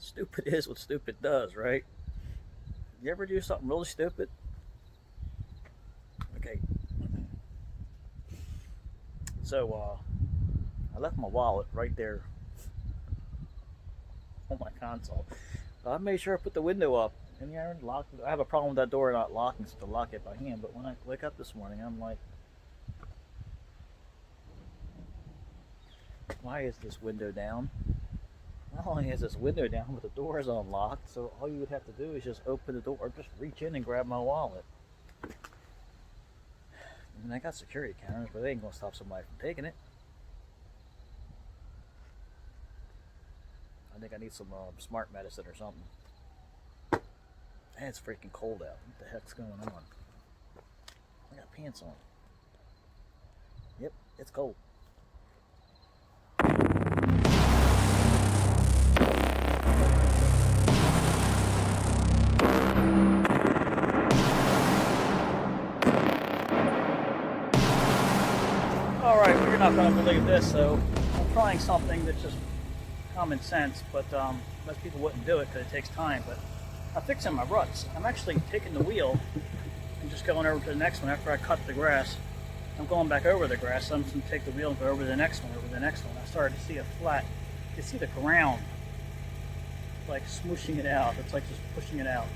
Stupid is what stupid does, right? You ever do something really stupid? Okay, so I left my wallet right there on my console. I made sure I put the window up, and yeah, locked. I have a problem with that door not locking, so to lock it by hand. But when I wake up this morning, I'm like, why is this window down? Not only is this window down, but the door is unlocked. So all you would have to do is just open the door, or just reach in and grab my wallet. And I got security cameras, but they ain't gonna stop somebody from taking it. I think I need some smart medicine or something. And it's freaking cold out. What the heck's going on? I got pants on. Yep, it's cold. Alright, well, you're not going to believe this, so I'm trying something that's just common sense, but most people wouldn't do it because it takes time. But I'm fixing my ruts. I'm actually taking the wheel and just going over to the next one after I cut the grass. I'm going back over the grass, so I'm just going to take the wheel and go over the next one, over the next one. I started to see a flat, you see the ground, like smooshing it out. It's like just pushing it out.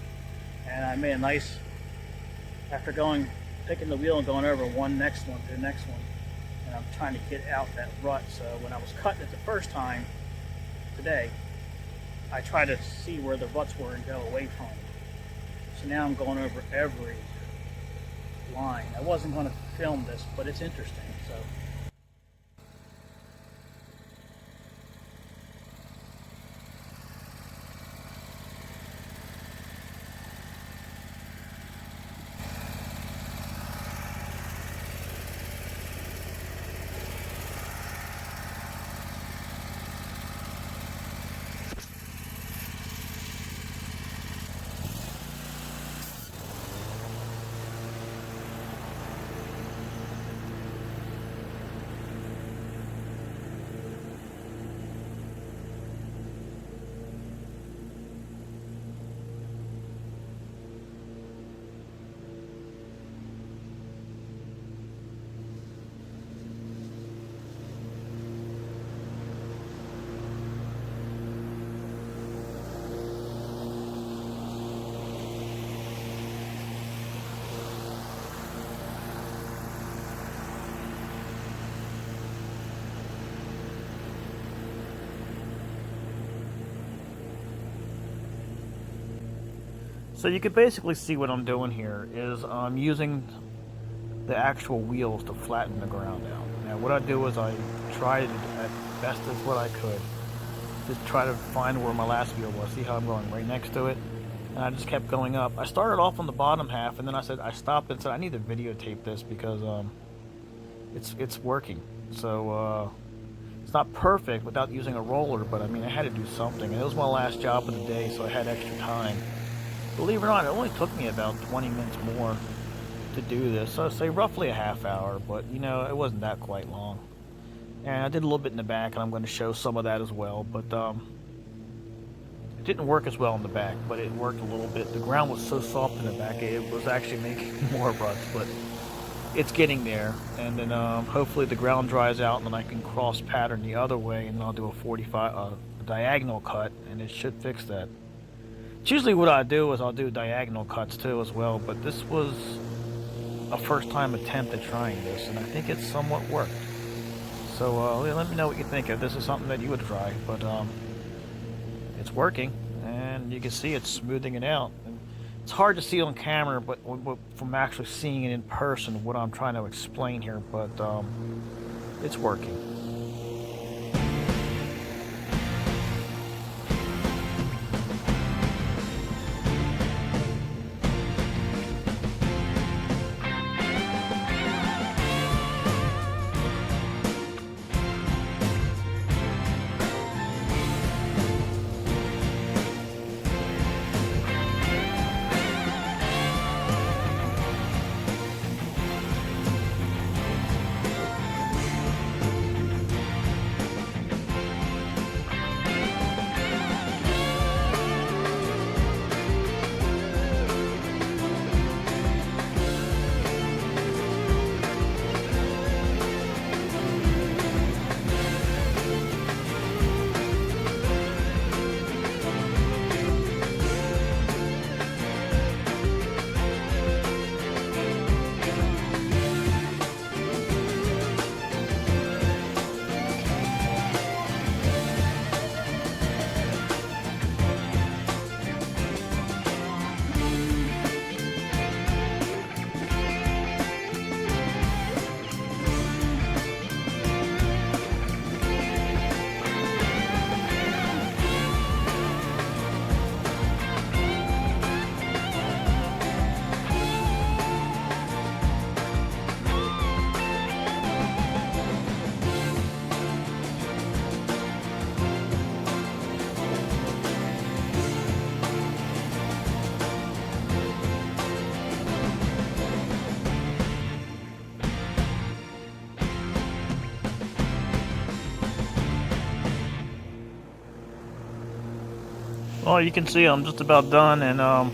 And I made a nice, after taking the wheel and going over one next one to the next one. And I'm trying to get out that rut. So when I was cutting it the first time today, I tried to see where the ruts were and go away from it. So now I'm going over every line. I wasn't going to film this, but it's interesting. So So you can basically see what I'm doing here is I'm using the actual wheels to flatten the ground out. Now what I do is I tried at best as what I could to try to find where my last wheel was. See how I'm going right next to it? And I just kept going up. I started off on the bottom half, and then I stopped and said I need to videotape this because it's working. So it's not perfect without using a roller, but I mean I had to do something. And it was my last job of the day, so I had extra time. Believe it or not, it only took me about 20 minutes more to do this. So say roughly a half hour, but you know, it wasn't that quite long. And I did a little bit in the back, and I'm going to show some of that as well. But it didn't work as well in the back, but it worked a little bit. The ground was so soft in the back, it was actually making more ruts, but it's getting there. And then hopefully the ground dries out, and then I can cross pattern the other way, and I'll do a 45 diagonal cut, and it should fix that. It's usually what I do is I'll do diagonal cuts too as well, but this was a first time attempt at trying this, and I think it somewhat worked. So let me know what you think. If this is something that you would try, but it's working, and you can see it's smoothing it out. And it's hard to see on camera, but from actually seeing it in person, what I'm trying to explain here, but it's working. Well, you can see I'm just about done, and I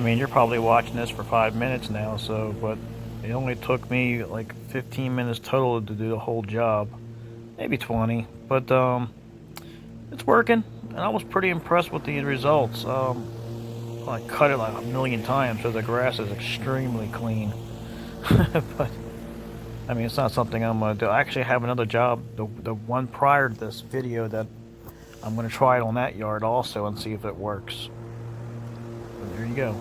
mean, you're probably watching this for 5 minutes now, so, but it only took me like 15 minutes total to do the whole job, maybe 20, but it's working, and I was pretty impressed with the results. I cut it like a million times, so the grass is extremely clean. But I mean, it's not something I'm gonna do. I actually have another job, the one prior to this video, that I'm gonna try it on that yard also and see if it works. But there you go.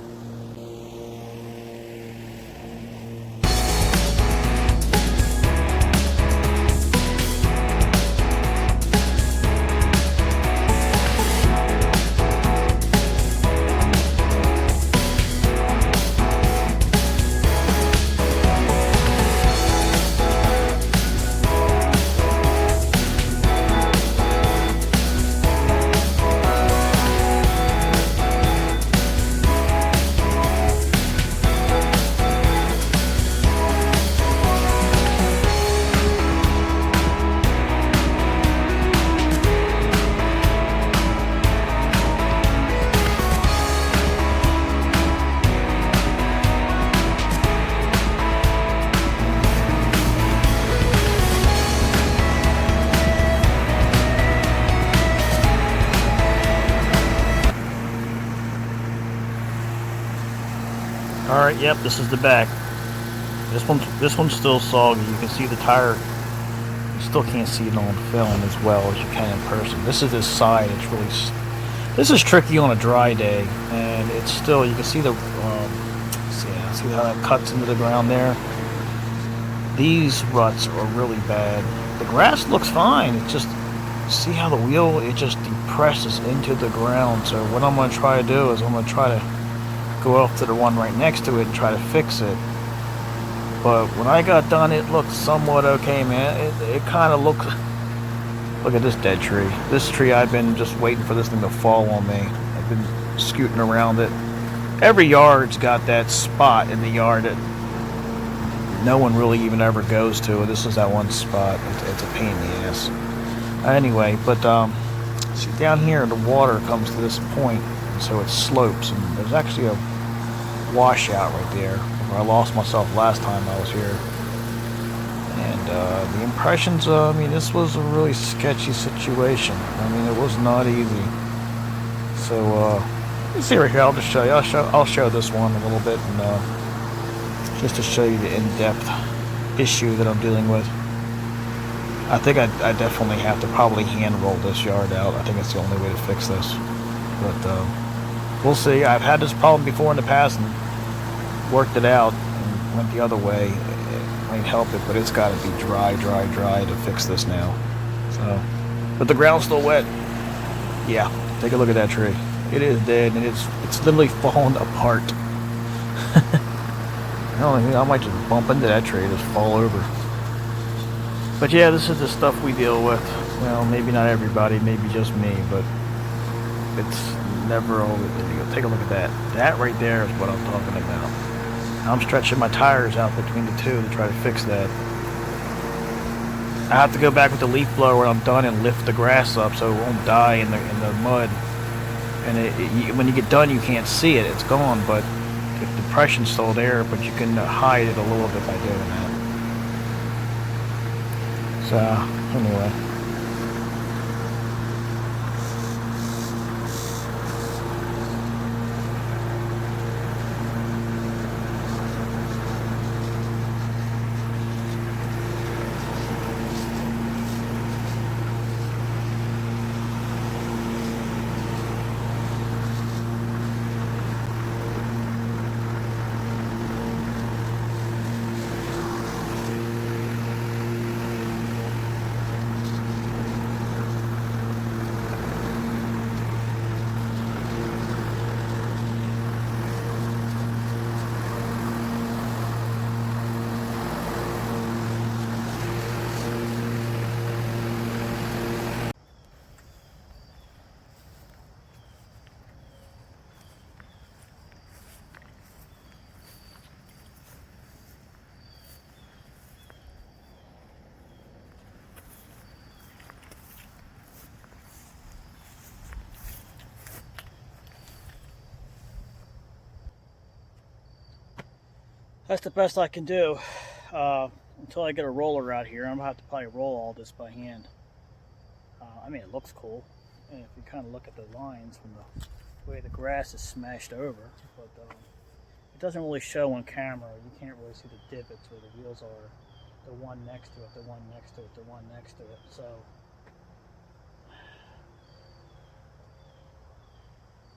All right, yep, this is the back. This one's still soggy. You can see the tire. You still can't see it on film as well as you can in person. This is this side. It's really. This is tricky on a dry day, and it's still. You can see the. See how that cuts into the ground there. These ruts are really bad. The grass looks fine. It just. See how the wheel, it just depresses into the ground. So what I'm going to try to do is I'm going to try to go off to the one right next to it and try to fix it. But when I got done, it looked somewhat okay, man. It kind of looks. Look at this dead tree. This tree, I've been just waiting for this thing to fall on me. I've been scooting around it. Every yard's got that spot in the yard that no one really even ever goes to. This is that one spot. It's a pain in the ass. Anyway, but see, down here the water comes to this point, so it slopes, and there's actually a washout right there where I lost myself last time I was here. And the impressions, I mean, this was a really sketchy situation. I mean, it was not easy. So let's see right here. I'll just show you. I'll show this one a little bit, and just to show you the in-depth issue that I'm dealing with. I think I definitely have to probably hand roll this yard out. I think it's the only way to fix this. But we'll see. I've had this problem before in the past and worked it out and went the other way. It might help it, but it's got to be dry to fix this now. So, but the ground's still wet. Yeah, take a look at that tree. It is dead, and it's literally fallen apart. I might just bump into that tree and just fall over. But yeah, this is the stuff we deal with. Well, maybe not everybody, maybe just me, but it's never over. Take a look at that. That right there is what I'm talking about. I'm stretching my tires out between the two to try to fix that. I have to go back with the leaf blower when I'm done and lift the grass up so it won't die in the mud. And when you get done, you can't see it. It's gone, but the depression's still there, but you can hide it a little bit by doing that. So, anyway. That's the best I can do. Until I get a roller out here, I'm gonna have to probably roll all this by hand. I mean, it looks cool, and if you kind of look at the lines from the way the grass is smashed over, but it doesn't really show on camera. You can't really see the divots where the wheels are. The one next to it, the one next to it, the one next to it. So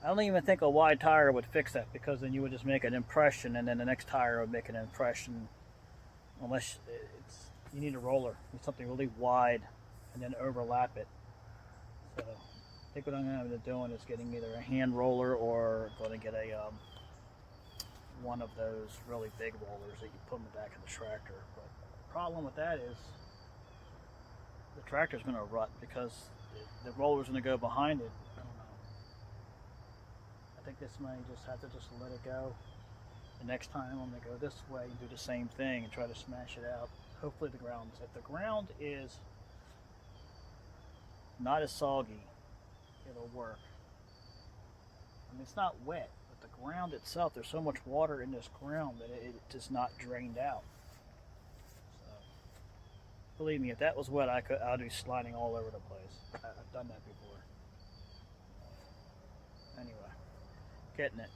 I don't even think a wide tire would fix that, because then you would just make an impression, and then the next tire would make an impression. Unless you need a roller, need something really wide, and then overlap it. So I think what I'm going to end up doing is getting either a hand roller or going to get a one of those really big rollers that you put in the back of the tractor. But the problem with that is the tractor's going to rut, because the roller's going to go behind it. I don't know. I think this may just have to just let it go. The next time I'm going to go this way and do the same thing and try to smash it out. Hopefully if the ground is not as soggy, it'll work. I mean, it's not wet, but the ground itself, there's so much water in this ground that it is not drained out. So, believe me, if that was wet, I'd be sliding all over the place. I've done that before. Anyway, getting it.